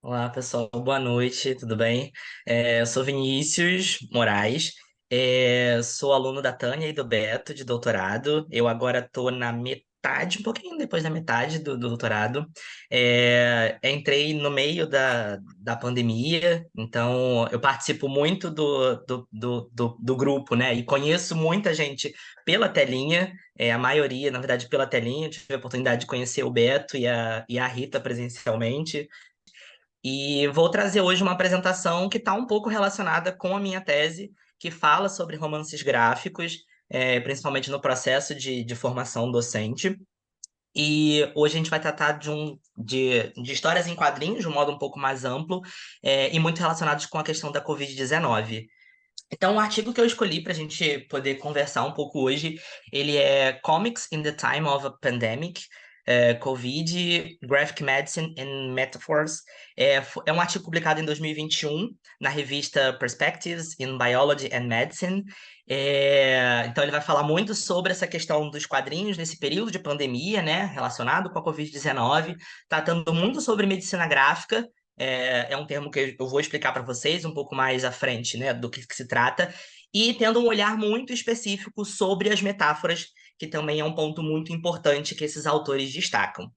Olá, pessoal. Boa noite, tudo bem? Eu sou Vinícius Moraes, sou aluno da Tânia e do Beto, de doutorado. Eu agora estou na metade, um pouquinho depois da metade do doutorado. Entrei no meio da pandemia, então eu participo muito do grupo, né? E conheço muita gente pela telinha, a maioria, na verdade, pela telinha. Eu tive a oportunidade de conhecer o Beto e a Rita presencialmente. E vou trazer hoje uma apresentação que está um pouco relacionada com a minha tese, que fala sobre romances gráficos, principalmente no processo de formação docente. E hoje a gente vai tratar de histórias em quadrinhos, de um modo um pouco mais amplo, e muito relacionados com a questão da Covid-19. Então, o artigo que eu escolhi para a gente poder conversar um pouco hoje, ele é Comics in the Time of a Pandemic, COVID, Graphic Medicine and Metaphors. É um artigo publicado em 2021 na revista Perspectives in Biology and Medicine. Então, ele vai falar muito sobre essa questão dos quadrinhos nesse período de pandemia, né, relacionado com a COVID-19, tratando muito sobre medicina gráfica. É um termo que eu vou explicar para vocês um pouco mais à frente, né, do que se trata, e tendo um olhar muito específico sobre as metáforas, que também é um ponto muito importante que esses autores destacam.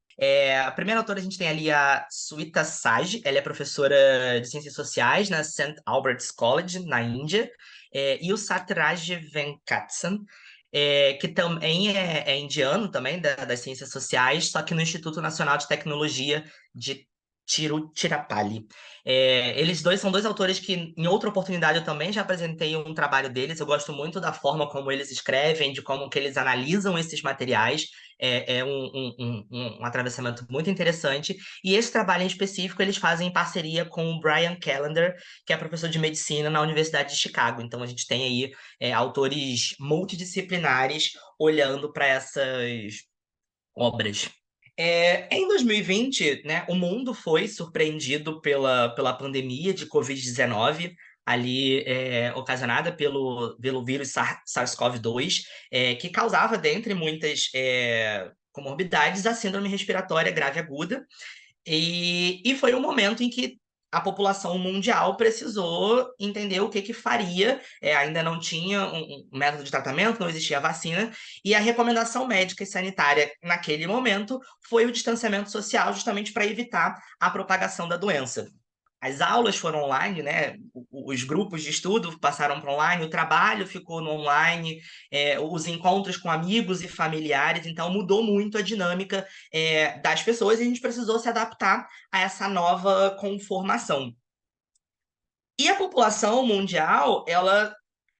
A primeira autora a gente tem ali a Suita Sage, ela é professora de Ciências Sociais na St. Albert's College, na Índia, e o Satyaraj Venkateswaran, que também é indiano também, das Ciências Sociais, só que no Instituto Nacional de Tecnologia de Tiruchirappalli. Eles dois são dois autores que, em outra oportunidade, eu também já apresentei um trabalho deles. Eu gosto muito da forma como eles escrevem, de como que eles analisam esses materiais. É um atravessamento muito interessante. E esse trabalho em específico eles fazem em parceria com o Brian Callender, que é professor de medicina na Universidade de Chicago. Então a gente tem aí autores multidisciplinares olhando para essas obras. Em 2020, né, o mundo foi surpreendido pela pandemia de Covid-19, ali ocasionada pelo vírus SARS-CoV-2, que causava, dentre muitas comorbidades, a síndrome respiratória grave aguda. E foi um momento em que a população mundial precisou entender o que faria. Ainda não tinha um método de tratamento, não existia vacina, e a recomendação médica e sanitária naquele momento foi o distanciamento social, justamente para evitar a propagação da doença. As aulas foram online, né? Os grupos de estudo passaram para online, o trabalho ficou no online, os encontros com amigos e familiares, então mudou muito a dinâmica, das pessoas e a gente precisou se adaptar a essa nova conformação. E a população mundial, ela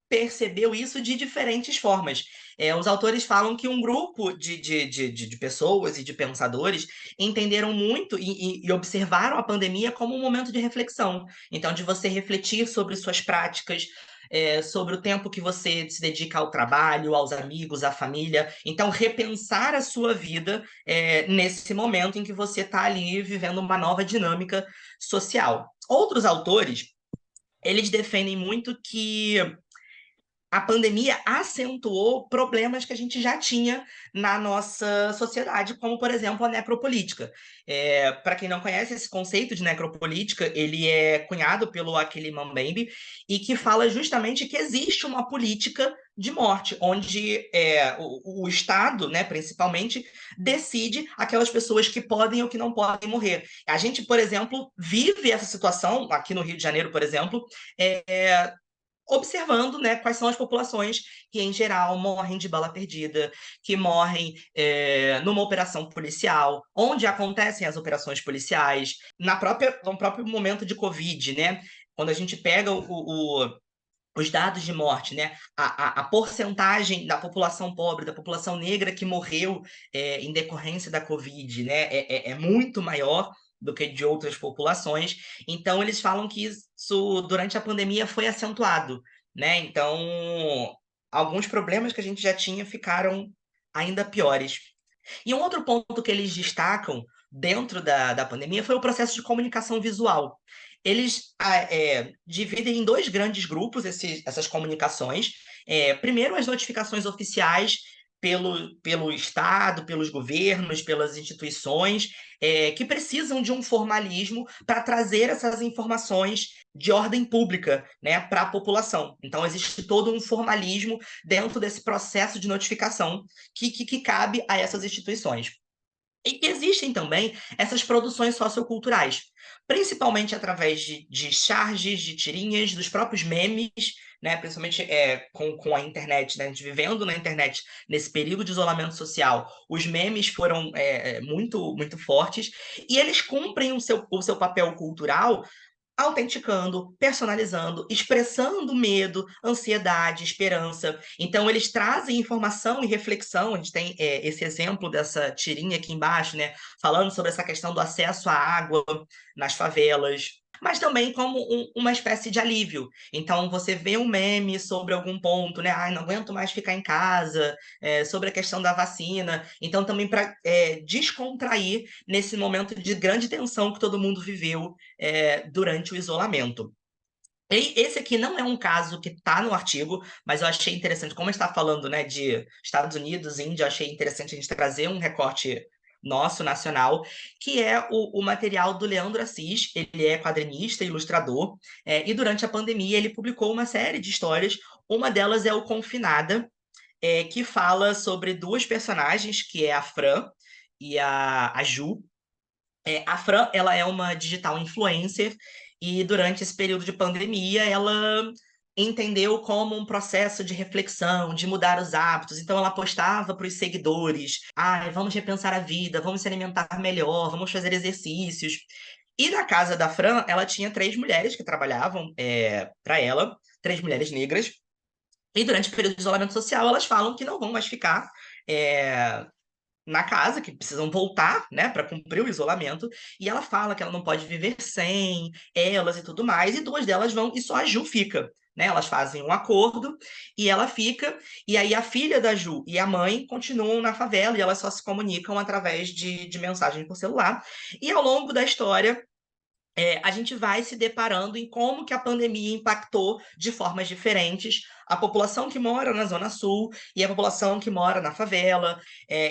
percebeu isso de diferentes formas. Os autores falam que um grupo de pessoas e de pensadores entenderam muito e observaram a pandemia como um momento de reflexão. Então, de você refletir sobre suas práticas, sobre o tempo que você se dedica ao trabalho, aos amigos, à família. Então, repensar a sua vida nesse momento em que você está ali vivendo uma nova dinâmica social. Outros autores, eles defendem muito que a pandemia acentuou problemas que a gente já tinha na nossa sociedade, como, por exemplo, a necropolítica. Para quem não conhece, esse conceito de necropolítica, ele é cunhado pelo Achille Mbembe e que fala justamente que existe uma política de morte, onde o Estado, né, principalmente, decide aquelas pessoas que podem ou que não podem morrer. A gente, por exemplo, vive essa situação, aqui no Rio de Janeiro, por exemplo, observando, né, quais são as populações que, em geral, morrem de bala perdida, que morrem numa operação policial, onde acontecem as operações policiais, no próprio momento de Covid, né? Quando a gente pega os dados de morte, né? A porcentagem da população pobre, da população negra que morreu em decorrência da Covid, né? É muito maior do que de outras populações. Então, eles falam que isso, durante a pandemia, foi acentuado, né? Então, alguns problemas que a gente já tinha ficaram ainda piores. E um outro ponto que eles destacam dentro da pandemia foi o processo de comunicação visual. Eles dividem em dois grandes grupos essas comunicações. Primeiro, as notificações oficiais, pelo Estado, pelos governos, pelas instituições, que precisam de um formalismo para trazer essas informações de ordem pública, né, para a população. Então, existe todo um formalismo dentro desse processo de notificação que cabe a essas instituições. E existem também essas produções socioculturais, principalmente através de charges, de tirinhas, dos próprios memes, né? Principalmente com a internet, né? A gente vivendo na internet nesse período de isolamento social, os memes foram muito, muito fortes, e eles cumprem o seu papel cultural autenticando, personalizando, expressando medo, ansiedade, esperança. Então, eles trazem informação e reflexão. A gente tem esse exemplo dessa tirinha aqui embaixo, né? Falando sobre essa questão do acesso à água nas favelas. Mas também como uma espécie de alívio. Então, você vê um meme sobre algum ponto, né? Ai, não aguento mais ficar em casa, sobre a questão da vacina. Então, também para descontrair nesse momento de grande tensão que todo mundo viveu durante o isolamento. E esse aqui não é um caso que está no artigo, mas eu achei interessante, como a gente está falando, né, de Estados Unidos, Índia, eu achei interessante a gente trazer um recorte nosso, nacional, que é o material do Leandro Assis. Ele é quadrinista, ilustrador, e durante a pandemia ele publicou uma série de histórias. Uma delas é o Confinada, que fala sobre duas personagens, que é a Fran e a Ju. A Fran, ela é uma digital influencer e durante esse período de pandemia ela entendeu como um processo de reflexão, de mudar os hábitos. Então ela postava para os seguidores: "Ai, vamos repensar a vida, vamos se alimentar melhor, vamos fazer exercícios". E na casa da Fran, ela tinha três mulheres que trabalhavam para ela, três mulheres negras. E durante o período de isolamento social, elas falam que não vão mais ficar é, na casa, que precisam voltar, né, para cumprir o isolamento, e ela fala que ela não pode viver sem elas e tudo mais, e duas delas vão e só a Ju fica. Né, elas fazem um acordo e ela fica, e aí a filha da Ju e a mãe continuam na favela e elas só se comunicam através de mensagem por celular. E ao longo da história, a gente vai se deparando em como que a pandemia impactou de formas diferentes a população que mora na Zona Sul e a população que mora na favela.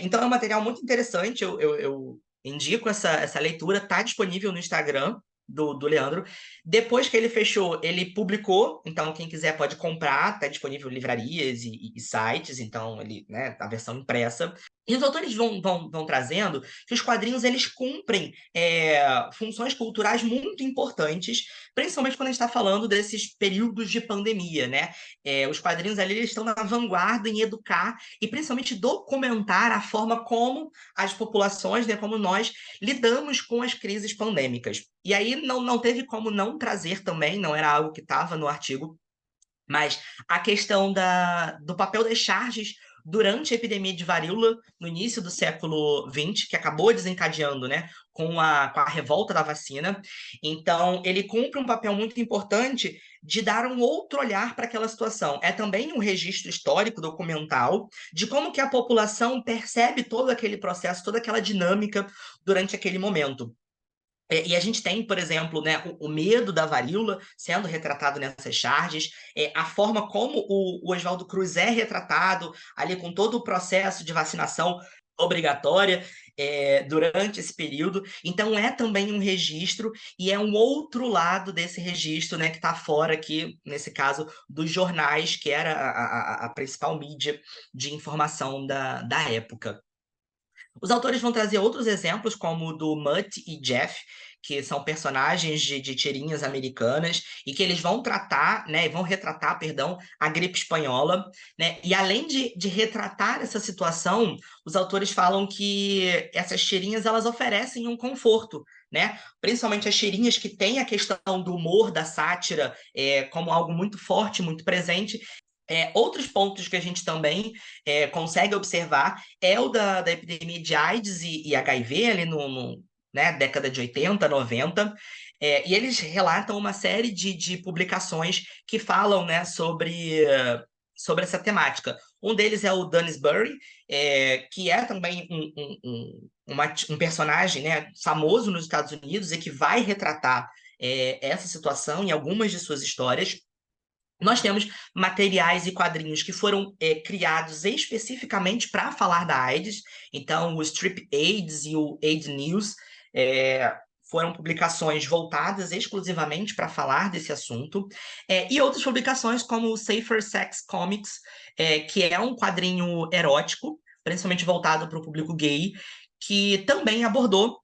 Então é um material muito interessante, eu indico essa leitura, está disponível no Instagram do Leandro. Depois que ele fechou, ele publicou, então quem quiser pode comprar, está disponível em livrarias e sites, então ele, né, a versão impressa. E os autores vão trazendo que os quadrinhos eles cumprem funções culturais muito importantes, principalmente quando a gente está falando desses períodos de pandemia, né? Os quadrinhos ali eles estão na vanguarda em educar e principalmente documentar a forma como as populações, né, como nós lidamos com as crises pandêmicas. E aí não teve como não trazer também, não era algo que estava no artigo, mas a questão do papel das charges durante a epidemia de varíola, no início do século XX, que acabou desencadeando, né, com a revolta da vacina. Então, ele cumpre um papel muito importante de dar um outro olhar para aquela situação. É também um registro histórico, documental, de como que a população percebe todo aquele processo, toda aquela dinâmica durante aquele momento. E a gente tem, por exemplo, né, o medo da varíola sendo retratado nessas charges, a forma como o Oswaldo Cruz é retratado ali com todo o processo de vacinação obrigatória durante esse período. Então é também um registro e é um outro lado desse registro, né, que está fora aqui, nesse caso, dos jornais, que era a principal mídia de informação da época. Os autores vão trazer outros exemplos, como o do Mutt e Jeff, que são personagens de tirinhas americanas, e que eles vão tratar, né, vão retratar, perdão, a gripe espanhola, né? E além de retratar essa situação, os autores falam que essas tirinhas elas oferecem um conforto, né? Principalmente as tirinhas que têm a questão do humor, da sátira, como algo muito forte, muito presente. Outros pontos que a gente também consegue observar é o da epidemia de AIDS e HIV, ali né, década de 80, 90, e eles relatam uma série de publicações que falam, né, sobre essa temática. Um deles é o Dunsbury, que é também um personagem, né, famoso nos Estados Unidos e que vai retratar essa situação em algumas de suas histórias. Nós temos materiais e quadrinhos que foram criados especificamente para falar da AIDS. Então, o Strip AIDS e o AIDS News é, foram publicações voltadas exclusivamente para falar desse assunto. E outras publicações, como o Safer Sex Comics, que é um quadrinho erótico, principalmente voltado para o público gay, que também abordou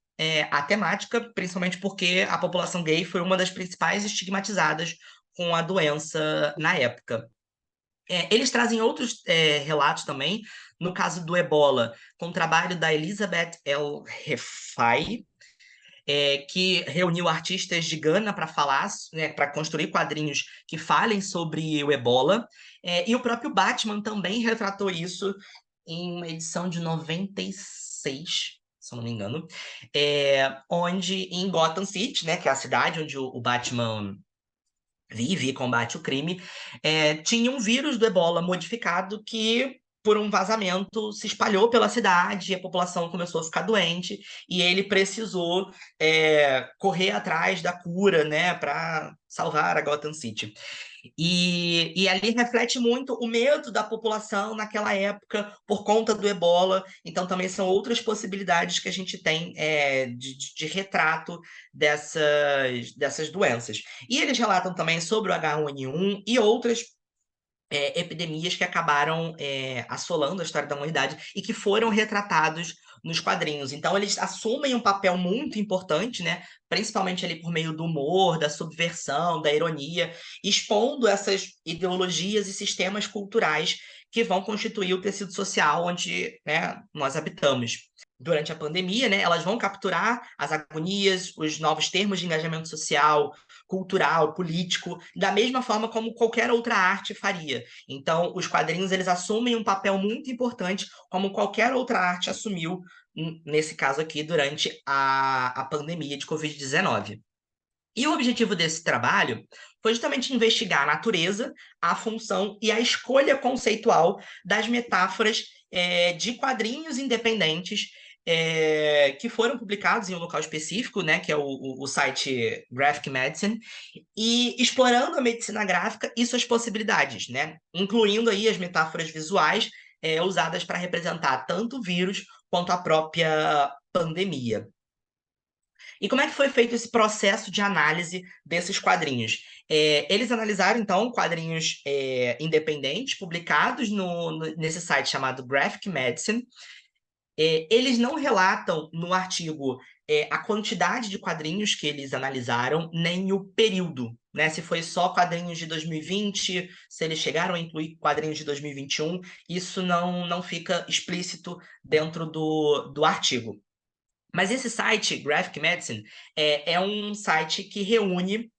a temática, principalmente porque a população gay foi uma das principais estigmatizadas com a doença na época. Eles trazem outros relatos também, no caso do Ebola, com o trabalho da Elizabeth El Refai, que reuniu artistas de Gana para falar, né, para construir quadrinhos que falem sobre o Ebola. E o próprio Batman também retratou isso em uma edição de 96, se eu não me engano, onde em Gotham City, né, que é a cidade onde o Batman vive e combate o crime, tinha um vírus do Ebola modificado que, por um vazamento, se espalhou pela cidade, e a população começou a ficar doente, e ele precisou correr atrás da cura, né, para salvar a Gotham City. E ali reflete muito o medo da população naquela época por conta do Ebola. Então, também são outras possibilidades que a gente tem de retrato dessas doenças. E eles relatam também sobre o H1N1 e outras epidemias que acabaram assolando a história da humanidade e que foram retratados nos quadrinhos. Então, eles assumem um papel muito importante, né? Principalmente ali por meio do humor, da subversão, da ironia, expondo essas ideologias e sistemas culturais que vão constituir o tecido social onde, né, nós habitamos. Durante a pandemia, né, elas vão capturar as agonias, os novos termos de engajamento social, cultural, político, da mesma forma como qualquer outra arte faria. Então, os quadrinhos eles assumem um papel muito importante, como qualquer outra arte assumiu, nesse caso aqui, durante a pandemia de Covid-19. E o objetivo desse trabalho foi justamente investigar a natureza, a função e a escolha conceitual das metáforas de quadrinhos independentes que foram publicados em um local específico, né, que é o site Graphic Medicine, e explorando a medicina gráfica e suas possibilidades, né, incluindo aí as metáforas visuais usadas para representar tanto o vírus quanto a própria pandemia. E como é que foi feito esse processo de análise desses quadrinhos? Eles analisaram, então, quadrinhos independentes, publicados nesse site chamado Graphic Medicine. Eles não relatam no artigo a quantidade de quadrinhos que eles analisaram, nem o período, né? Se foi só quadrinhos de 2020, se eles chegaram a incluir quadrinhos de 2021, isso não fica explícito dentro do artigo. Mas esse site, Graphic Medicine, é um site que reúne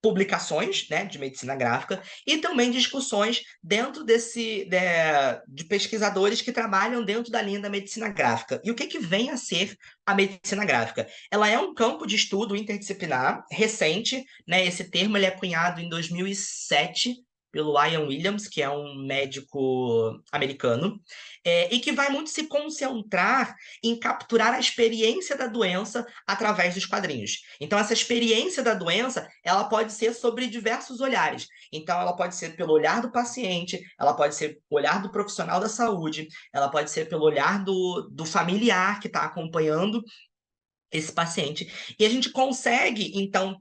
publicações, né, de medicina gráfica e também discussões dentro de pesquisadores que trabalham dentro da linha da medicina gráfica. E o que vem a ser a medicina gráfica? Ela é um campo de estudo interdisciplinar recente, né? Esse termo ele é cunhado em 2007 pelo Ian Williams, que é um médico americano, e que vai muito se concentrar em capturar a experiência da doença através dos quadrinhos. Então, essa experiência da doença, ela pode ser sobre diversos olhares. Então, ela pode ser pelo olhar do paciente, ela pode ser o olhar do profissional da saúde, ela pode ser pelo olhar do familiar que está acompanhando esse paciente. E a gente consegue, então,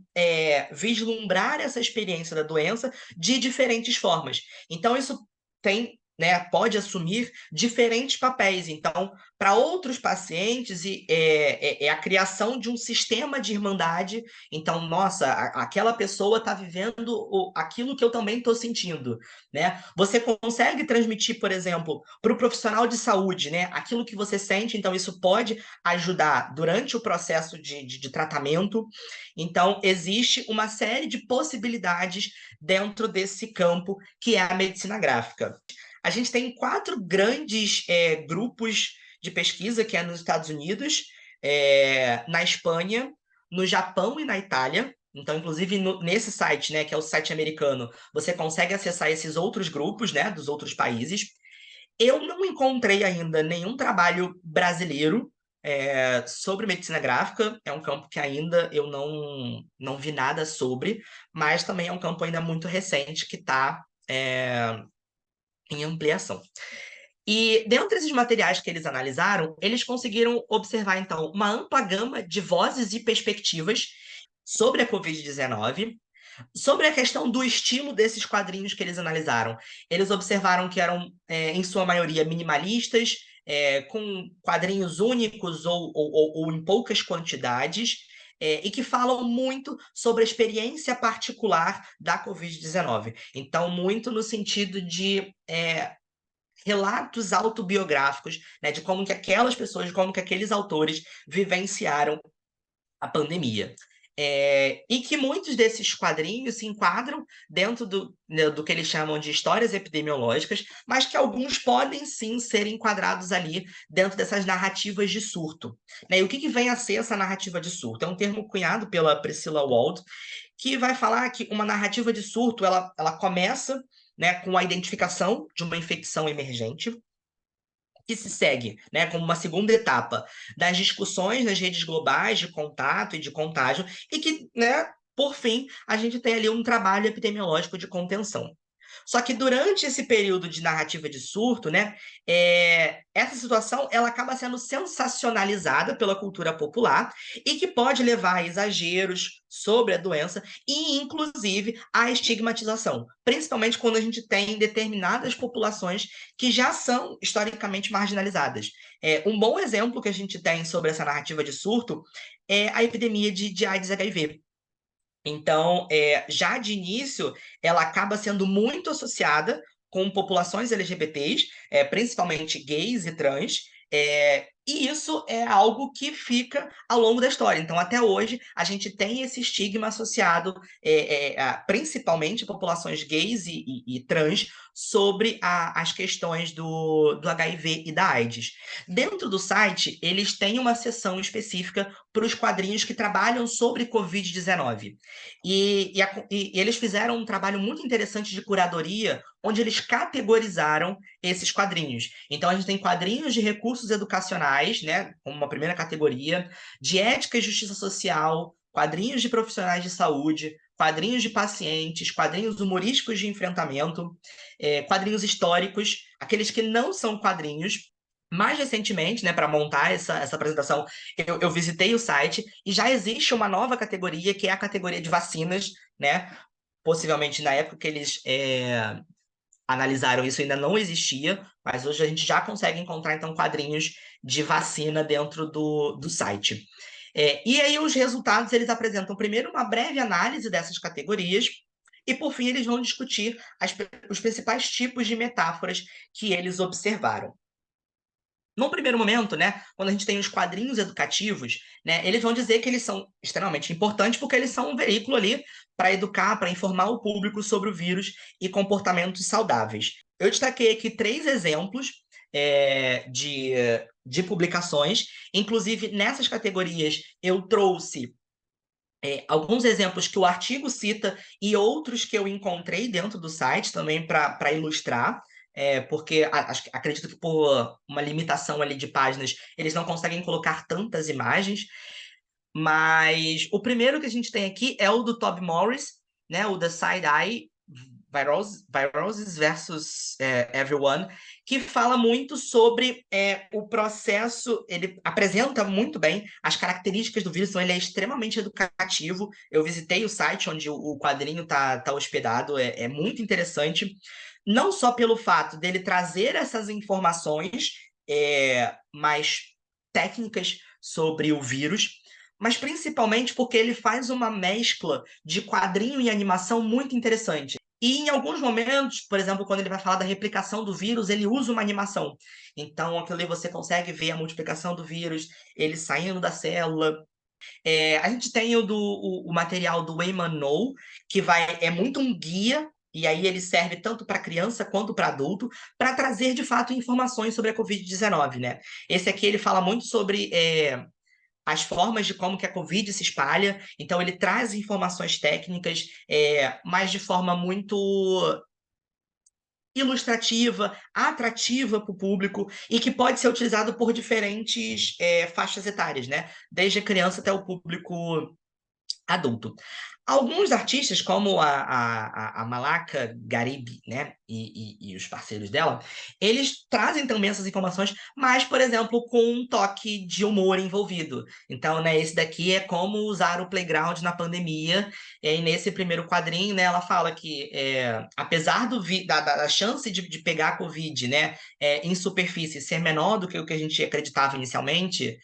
vislumbrar essa experiência da doença de diferentes formas. Então, isso tem, né, pode assumir diferentes papéis. Então, para outros pacientes, é a criação de um sistema de irmandade. Então, nossa, aquela pessoa está vivendo aquilo que eu também estou sentindo, né? Você consegue transmitir, por exemplo, para o profissional de saúde, né, aquilo que você sente. Então, isso pode ajudar durante o processo de tratamento. Então, existe uma série de possibilidades dentro desse campo que é a medicina gráfica. A gente tem 4 grandes grupos de pesquisa, que é nos Estados Unidos, na Espanha, no Japão e na Itália. Então, inclusive, nesse site, né, que é o site americano, você consegue acessar esses outros grupos, né, dos outros países. Eu não encontrei ainda nenhum trabalho brasileiro Sobre medicina gráfica, é um campo que ainda eu não vi nada sobre, mas também é um campo ainda muito recente que está em ampliação. E dentro desses materiais que eles analisaram, eles conseguiram observar, então, uma ampla gama de vozes e perspectivas sobre a Covid-19. Sobre a questão do estilo desses quadrinhos que eles analisaram, eles observaram que eram, em sua maioria, minimalistas, com quadrinhos únicos ou em poucas quantidades, e que falam muito sobre a experiência particular da Covid-19. Então, muito no sentido de relatos autobiográficos, né, de como que aquelas pessoas, de como que aqueles autores vivenciaram a pandemia. E que muitos desses quadrinhos se enquadram dentro do que eles chamam de histórias epidemiológicas, mas que alguns podem sim ser enquadrados ali dentro dessas narrativas de surto. Né? E o que vem a ser essa narrativa de surto? É um termo cunhado pela Priscilla Wald, que vai falar que uma narrativa de surto ela começa, né, com a identificação de uma infecção emergente, que se segue, né, como uma segunda etapa das discussões nas redes globais de contato e de contágio, e que, né, por fim, a gente tem ali um trabalho epidemiológico de contenção. Só que durante esse período de narrativa de surto, né, essa situação ela acaba sendo sensacionalizada pela cultura popular e que pode levar a exageros sobre a doença e, inclusive, a estigmatização, principalmente quando a gente tem determinadas populações que já são historicamente marginalizadas. Um bom exemplo que a gente tem sobre essa narrativa de surto é a epidemia de AIDS e HIV. Então, já de início, ela acaba sendo muito associada com populações LGBTs, principalmente gays e trans, e isso é algo que fica ao longo da história. Então, até hoje, a gente tem esse estigma associado, principalmente a populações gays e trans, sobre as questões do HIV e da AIDS. Dentro do site, eles têm uma seção específica para os quadrinhos que trabalham sobre Covid-19. E eles fizeram um trabalho muito interessante de curadoria, onde eles categorizaram esses quadrinhos. Então, a gente tem quadrinhos de recursos educacionais, né, como uma primeira categoria, de ética e justiça social, quadrinhos de profissionais de saúde, quadrinhos de pacientes, quadrinhos humorísticos de enfrentamento, quadrinhos históricos, aqueles que não são quadrinhos. Mais recentemente, né, para montar essa apresentação, eu visitei o site e já existe uma nova categoria, que é a categoria de vacinas, né? Possivelmente na época que eles analisaram isso ainda não existia, mas hoje a gente já consegue encontrar, então, quadrinhos de vacina dentro do site. E aí os resultados, eles apresentam primeiro uma breve análise dessas categorias, e por fim eles vão discutir os principais tipos de metáforas que eles observaram. Num primeiro momento, né, quando a gente tem os quadrinhos educativos, né, eles vão dizer que eles são extremamente importantes porque eles são um veículo ali para educar, para informar o público sobre o vírus e comportamentos saudáveis. Eu destaquei aqui 3 exemplos de publicações, inclusive nessas categorias eu trouxe alguns exemplos que o artigo cita e outros que eu encontrei dentro do site também para ilustrar, porque acredito que por uma limitação ali de páginas, eles não conseguem colocar tantas imagens. Mas o primeiro que a gente tem aqui é o do Toby Morris, né, o The Side-Eye Viroses versus Everyone, que fala muito sobre o processo. Ele apresenta muito bem as características do vírus, então ele é extremamente educativo. Eu visitei o site onde o quadrinho tá hospedado, é muito interessante, não só pelo fato dele trazer essas informações mais técnicas sobre o vírus, mas principalmente porque ele faz uma mescla de quadrinho e animação muito interessante. E em alguns momentos, por exemplo, quando ele vai falar da replicação do vírus, ele usa uma animação. Então, aquilo ali você consegue ver a multiplicação do vírus, ele saindo da célula. A gente tem o material do Wayman No, que é muito um guia, e aí ele serve tanto para criança quanto para adulto, para trazer de fato informações sobre a Covid-19, né? Esse aqui ele fala muito sobre as formas de como que a Covid se espalha. Então, ele traz informações técnicas, mas de forma muito ilustrativa, atrativa para o público e que pode ser utilizado por diferentes faixas etárias, né? Desde a criança até o público adulto. Alguns artistas, como a Malaka Gharib, né, e os parceiros dela, eles trazem também essas informações, mas, por exemplo, com um toque de humor envolvido. Então, né, esse daqui é como usar o playground na pandemia, e nesse primeiro quadrinho, né, ela fala que, apesar da chance de pegar a Covid, né, em superfície ser menor do que o que a gente acreditava inicialmente,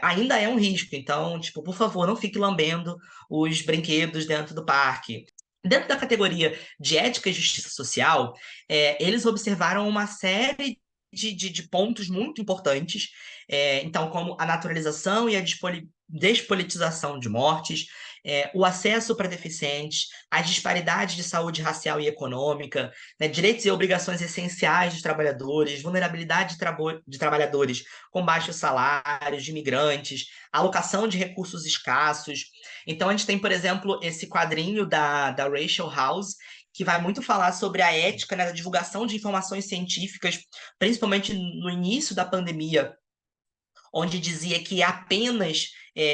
ainda é um risco. Então, tipo, por favor, não fique lambendo os brinquedos dentro do parque. Dentro da categoria de ética e justiça social, eles observaram uma série de pontos muito importantes, então, como a naturalização e a despolitização de mortes, o acesso para deficientes, as disparidades de saúde racial e econômica, né, direitos e obrigações essenciais dos trabalhadores, vulnerabilidade de trabalhadores com baixos salários, de imigrantes, alocação de recursos escassos. Então, a gente tem, por exemplo, esse quadrinho da Rachel House, que vai muito falar sobre a ética, né, da divulgação de informações científicas, principalmente no início da pandemia, onde dizia que apenas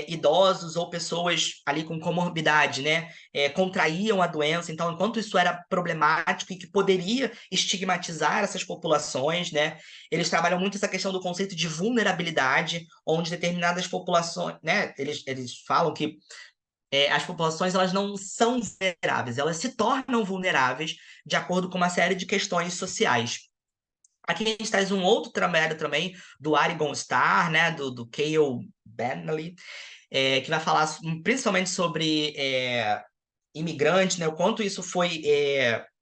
idosos ou pessoas ali com comorbidade, né, contraíam a doença. Então, enquanto isso era problemático e que poderia estigmatizar essas populações, né, eles trabalham muito essa questão do conceito de vulnerabilidade, onde determinadas populações, né, eles falam que as populações elas não são vulneráveis, elas se tornam vulneráveis de acordo com uma série de questões sociais. Aqui a gente traz um outro trabalho também do Arigon Star, né, do Cale Bentley, que vai falar principalmente sobre imigrantes, né, o quanto isso foi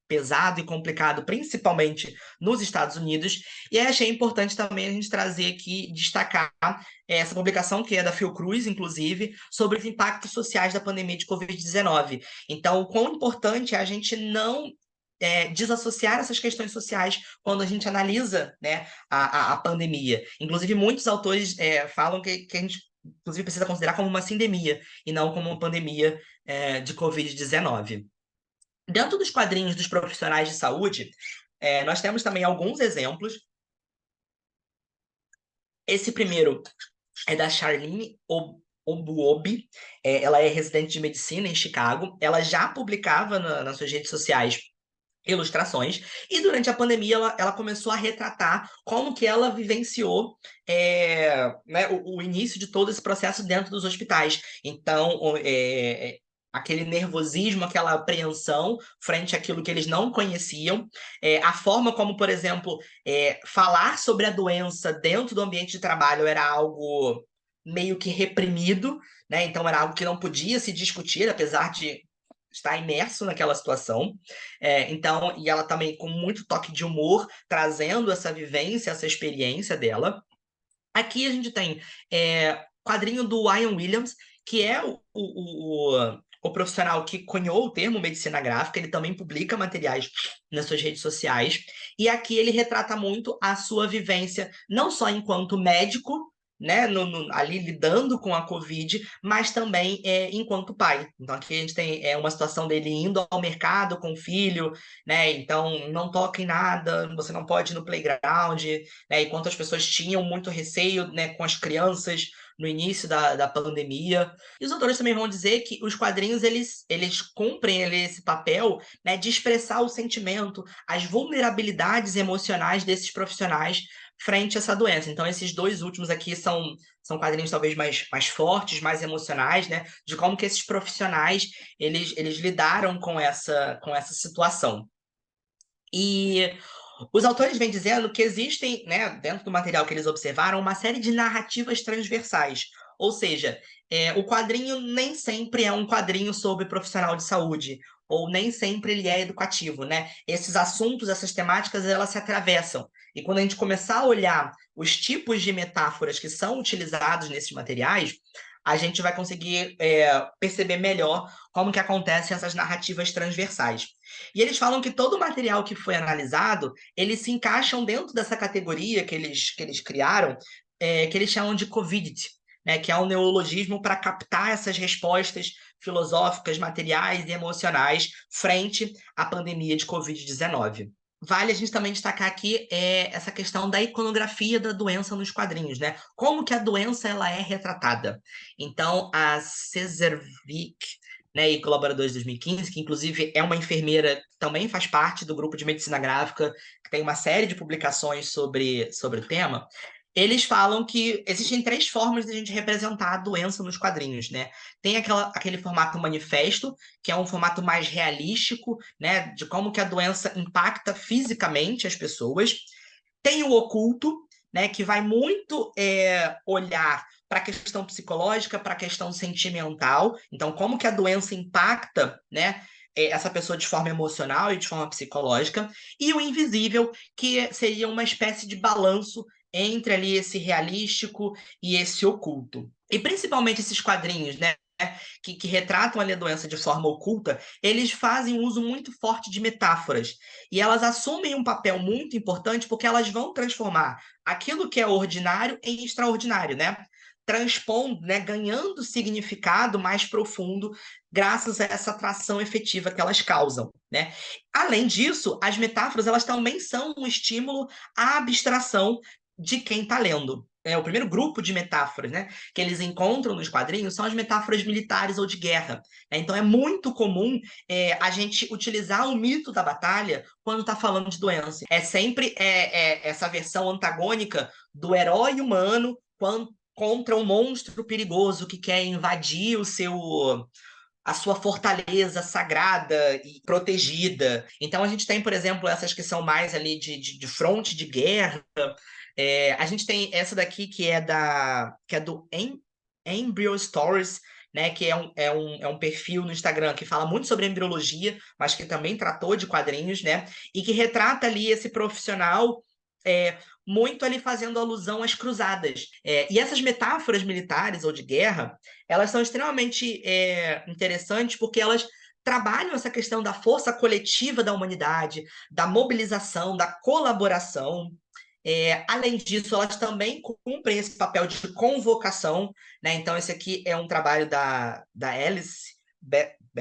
pesado e complicado, principalmente nos Estados Unidos. E aí achei importante também a gente trazer aqui, destacar essa publicação, que é da Fiocruz, inclusive, sobre os impactos sociais da pandemia de Covid-19. Então, o quão importante é a gente não desassociar essas questões sociais quando a gente analisa, né, a pandemia. Inclusive, muitos autores falam que a gente, inclusive, precisa considerar como uma sindemia e não como uma pandemia de Covid-19. Dentro dos quadrinhos dos profissionais de saúde, nós temos também alguns exemplos. Esse primeiro é da Charlene Obuobi. Ela é residente de medicina em Chicago. Ela já publicava nas suas redes sociais ilustrações, e durante a pandemia ela começou a retratar como que ela vivenciou né, o início de todo esse processo dentro dos hospitais. Então, aquele nervosismo, aquela apreensão frente àquilo que eles não conheciam, a forma como, por exemplo, falar sobre a doença dentro do ambiente de trabalho era algo meio que reprimido, né? Então era algo que não podia se discutir, apesar de estar imerso naquela situação. Então, e ela também com muito toque de humor, trazendo essa vivência, essa experiência dela. Aqui a gente tem quadrinho do Ian Williams, que é o profissional que cunhou o termo medicina gráfica. Ele também publica materiais nas suas redes sociais. E aqui ele retrata muito a sua vivência, não só enquanto médico, né, ali lidando com a Covid, mas também enquanto pai. Então aqui a gente tem uma situação dele indo ao mercado com o filho, né? Então não toca em nada, você não pode ir no playground, né? Enquanto as pessoas tinham muito receio, né, com as crianças no início da pandemia. E os autores também vão dizer que os quadrinhos, eles cumprem esse papel, né, de expressar o sentimento, as vulnerabilidades emocionais desses profissionais frente a essa doença. Então, esses dois últimos aqui são quadrinhos talvez mais fortes, mais emocionais, né, de como que esses profissionais, eles lidaram com essa situação. E os autores vêm dizendo que existem, né, dentro do material que eles observaram, uma série de narrativas transversais. Ou seja, o quadrinho nem sempre é um quadrinho sobre profissional de saúde, ou nem sempre ele é educativo, né? Esses assuntos, essas temáticas, elas se atravessam. E quando a gente começar a olhar os tipos de metáforas que são utilizados nesses materiais, a gente vai conseguir perceber melhor como que acontecem essas narrativas transversais. E eles falam que todo o material que foi analisado, eles se encaixam dentro dessa categoria que eles criaram, que eles chamam de Covidity, né, que é um neologismo para captar essas respostas filosóficas, materiais e emocionais frente à pandemia de Covid-19. vale a gente também destacar aqui essa questão da iconografia da doença nos quadrinhos, né? Como que a doença ela é retratada. Então, a Cesarvic, né, e colaboradores de 2015, que inclusive é uma enfermeira que também faz parte do grupo de medicina gráfica, que tem uma série de publicações sobre o tema, eles falam que existem três formas de a gente representar a doença nos quadrinhos, né? Tem aquele formato manifesto, que é um formato mais realístico, né, de como que a doença impacta fisicamente as pessoas. Tem o oculto, né, que vai muito olhar para a questão psicológica, para a questão sentimental. Então, como que a doença impacta, né, essa pessoa de forma emocional e de forma psicológica. E o invisível, que seria uma espécie de balanço entre ali esse realístico e esse oculto. E principalmente esses quadrinhos, né, que retratam ali a doença de forma oculta, eles fazem um uso muito forte de metáforas. E elas assumem um papel muito importante porque elas vão transformar aquilo que é ordinário em extraordinário, né? Transpondo, né, ganhando significado mais profundo graças a essa atração efetiva que elas causam, né? Além disso, as metáforas elas também são um estímulo à abstração de quem está lendo. O primeiro grupo de metáforas, né, que eles encontram nos quadrinhos são as metáforas militares ou de guerra, né? Então é muito comum a gente utilizar o mito da batalha quando está falando de doença. É sempre essa versão antagônica do herói humano contra um monstro perigoso que quer invadir a sua fortaleza sagrada e protegida. Então a gente tem, por exemplo, essas que são mais ali de fronte de guerra. A gente tem essa daqui que é do Embryo Stories, né, que é um perfil no Instagram que fala muito sobre embriologia, mas que também tratou de quadrinhos, né, e que retrata ali esse profissional muito ali fazendo alusão às cruzadas. E essas metáforas militares ou de guerra, elas são extremamente interessantes porque elas trabalham essa questão da força coletiva da humanidade, da mobilização, da colaboração. Além disso, elas também cumprem esse papel de convocação, né? Então, esse aqui é um trabalho da Alice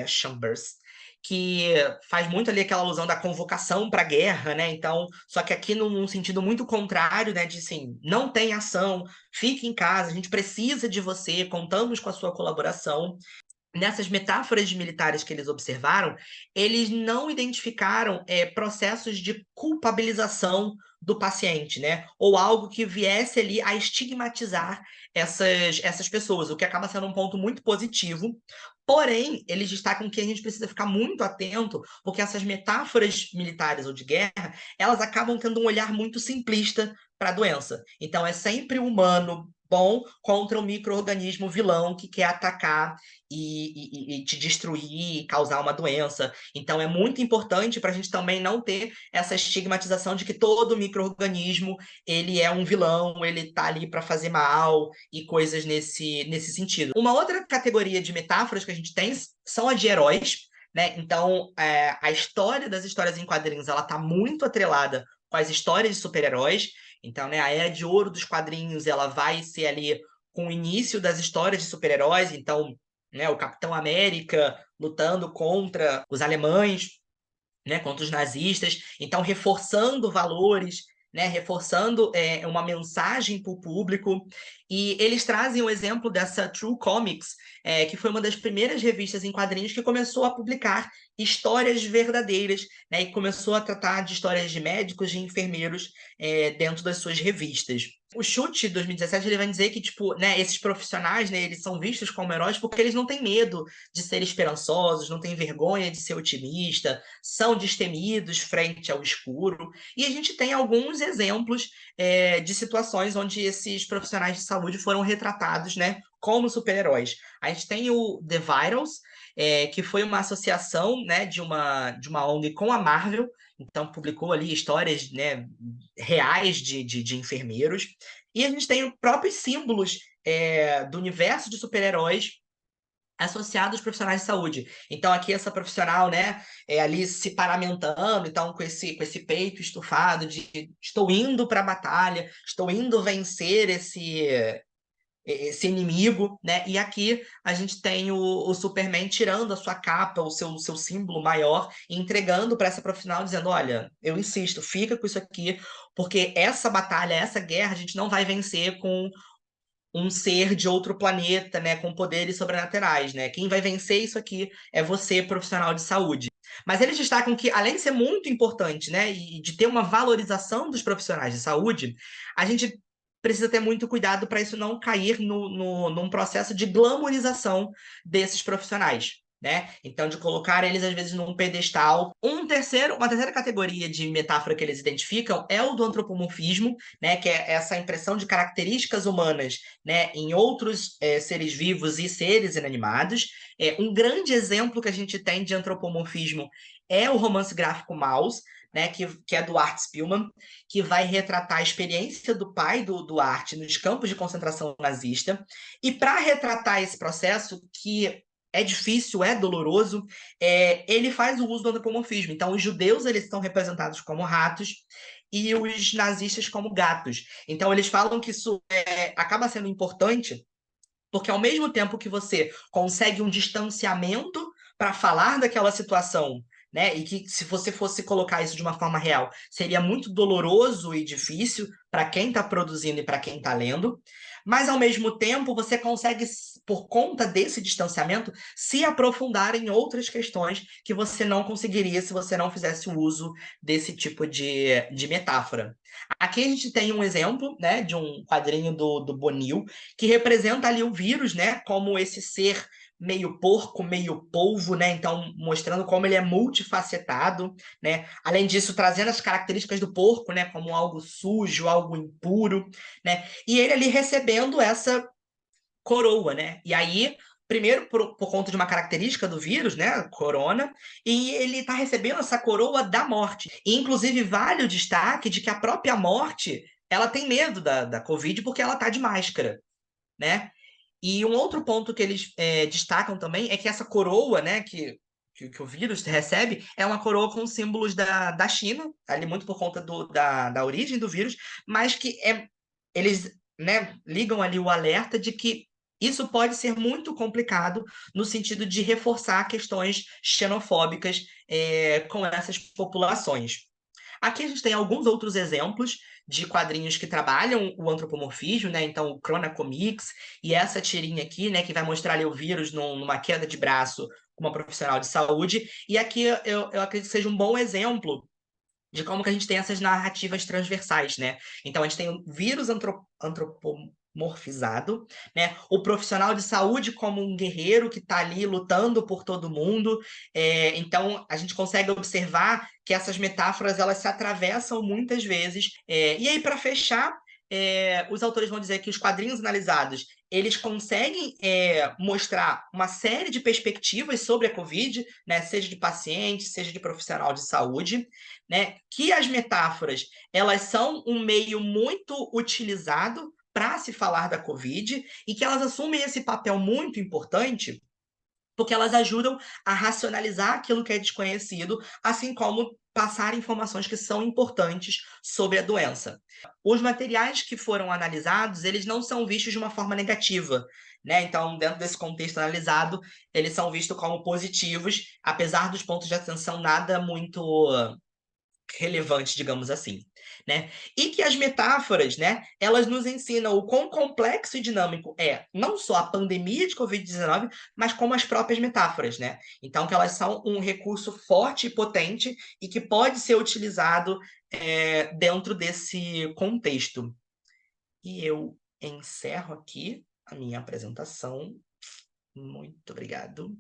Chambers, que faz muito ali aquela alusão da convocação para a guerra, né? Então, só que aqui num sentido muito contrário, né? De assim, não tem ação, fique em casa, a gente precisa de você, contamos com a sua colaboração. Nessas metáforas de militares que eles observaram, eles não identificaram processos de culpabilização do paciente, né? Ou algo que viesse ali a estigmatizar essas pessoas, o que acaba sendo um ponto muito positivo. Porém, eles destacam que a gente precisa ficar muito atento, porque essas metáforas militares ou de guerra, elas acabam tendo um olhar muito simplista para a doença. Então, é sempre o humano bom contra o micro-organismo vilão que quer atacar e te destruir, causar uma doença. Então é muito importante para a gente também não ter essa estigmatização de que todo micro-organismo ele é um vilão, ele está ali para fazer mal e coisas nesse sentido. Uma outra categoria de metáforas que a gente tem são as de heróis, né? Então a história das histórias em quadrinhos ela está muito atrelada com as histórias de super-heróis. Então, né, a era de ouro dos quadrinhos ela vai ser ali com o início das histórias de super-heróis. Então, né, o Capitão América lutando contra os alemães, né, contra os nazistas, então reforçando valores, né, reforçando uma mensagem para o público. E eles trazem o exemplo dessa True Comics, que foi uma das primeiras revistas em quadrinhos que começou a publicar histórias verdadeiras, né, e começou a tratar de histórias de médicos, de enfermeiros dentro das suas revistas. O Chute de 2017 ele vai dizer que tipo, né, esses profissionais, né, eles são vistos como heróis porque eles não têm medo de ser esperançosos, não têm vergonha de ser otimista, são destemidos frente ao escuro. E a gente tem alguns exemplos de situações onde esses profissionais de saúde foram retratados, né, como super-heróis. A gente tem o The Virals, que foi uma associação, né, de uma ONG com a Marvel, então publicou ali histórias, né, reais de enfermeiros. E a gente tem os próprios símbolos do universo de super-heróis associados aos profissionais de saúde. Então, aqui essa profissional, né, ali se paramentando, então, com esse peito estufado de estou indo para a batalha, estou indo vencer esse inimigo, né? E aqui a gente tem o Superman tirando a sua capa, o seu símbolo maior, e entregando para essa profissional, dizendo: olha, eu insisto, fica com isso aqui, porque essa batalha, essa guerra, a gente não vai vencer com um ser de outro planeta, né, com poderes sobrenaturais, né? Quem vai vencer isso aqui é você, profissional de saúde. Mas eles destacam que, além de ser muito importante, né, e de ter uma valorização dos profissionais de saúde, a gente precisa ter muito cuidado para isso não cair num processo de glamorização desses profissionais. Né? Então, de colocar eles, às vezes, num pedestal. Uma terceira categoria de metáfora que eles identificam é o do antropomorfismo, né? Que é essa impressão de características humanas, né? Em outros seres vivos e seres inanimados. Um grande exemplo que a gente tem de antropomorfismo é o romance gráfico Maus, né, que é do Art Spiegelman, que vai retratar a experiência do pai do Art nos campos de concentração nazista. E para retratar esse processo, que é difícil, é doloroso, ele faz o uso do antropomorfismo. Então, os judeus eles são representados como ratos e os nazistas como gatos. Então, eles falam que isso acaba sendo importante porque ao mesmo tempo que você consegue um distanciamento para falar daquela situação, né? E que se você fosse colocar isso de uma forma real, seria muito doloroso e difícil para quem está produzindo e para quem está lendo. Mas ao mesmo tempo, você consegue, por conta desse distanciamento, se aprofundar em outras questões que você não conseguiria se você não fizesse o uso desse tipo de metáfora. Aqui a gente tem um exemplo, né, de um quadrinho do Bonil, que representa ali o vírus, né, como esse ser meio porco, meio polvo, né? Então, mostrando como ele é multifacetado, né? Além disso, trazendo as características do porco, né, como algo sujo, algo impuro, né? E ele ali recebendo essa coroa, né? E aí, primeiro por conta de uma característica do vírus, né, corona, e ele está recebendo essa coroa da morte. E, inclusive, vale o destaque de que a própria morte, ela tem medo da Covid porque ela tá de máscara, né? E um outro ponto que eles destacam também é que essa coroa, né, que o vírus recebe, é uma coroa com símbolos da China, ali muito por conta da origem do vírus, mas que eles, né, ligam ali o alerta de que isso pode ser muito complicado no sentido de reforçar questões xenofóbicas com essas populações. Aqui a gente tem alguns outros exemplos de quadrinhos que trabalham o antropomorfismo, né? Então, o Crona Comics e essa tirinha aqui, né, que vai mostrar ali o vírus numa queda de braço com uma profissional de saúde. E aqui eu acredito que seja um bom exemplo de como que a gente tem essas narrativas transversais, né? Então a gente tem o vírus antropomorfizado, né? O profissional de saúde como um guerreiro que está ali lutando por todo mundo. Então a gente consegue observar que essas metáforas elas se atravessam muitas vezes. E aí para fechar os autores vão dizer que os quadrinhos analisados eles conseguem mostrar uma série de perspectivas sobre a Covid, né, seja de paciente, seja de profissional de saúde, né, que as metáforas elas são um meio muito utilizado para se falar da Covid e que elas assumem esse papel muito importante porque elas ajudam a racionalizar aquilo que é desconhecido, assim como passar informações que são importantes sobre a doença. Os materiais que foram analisados, eles não são vistos de uma forma negativa, né? Então, dentro desse contexto analisado, eles são vistos como positivos, apesar dos pontos de atenção nada muito relevante, digamos assim, né? E que as metáforas, né, elas nos ensinam o quão complexo e dinâmico é não só a pandemia de Covid-19, mas como as próprias metáforas, né? Então que elas são um recurso forte e potente e que pode ser utilizado dentro desse contexto. E eu encerro aqui a minha apresentação. Muito obrigado.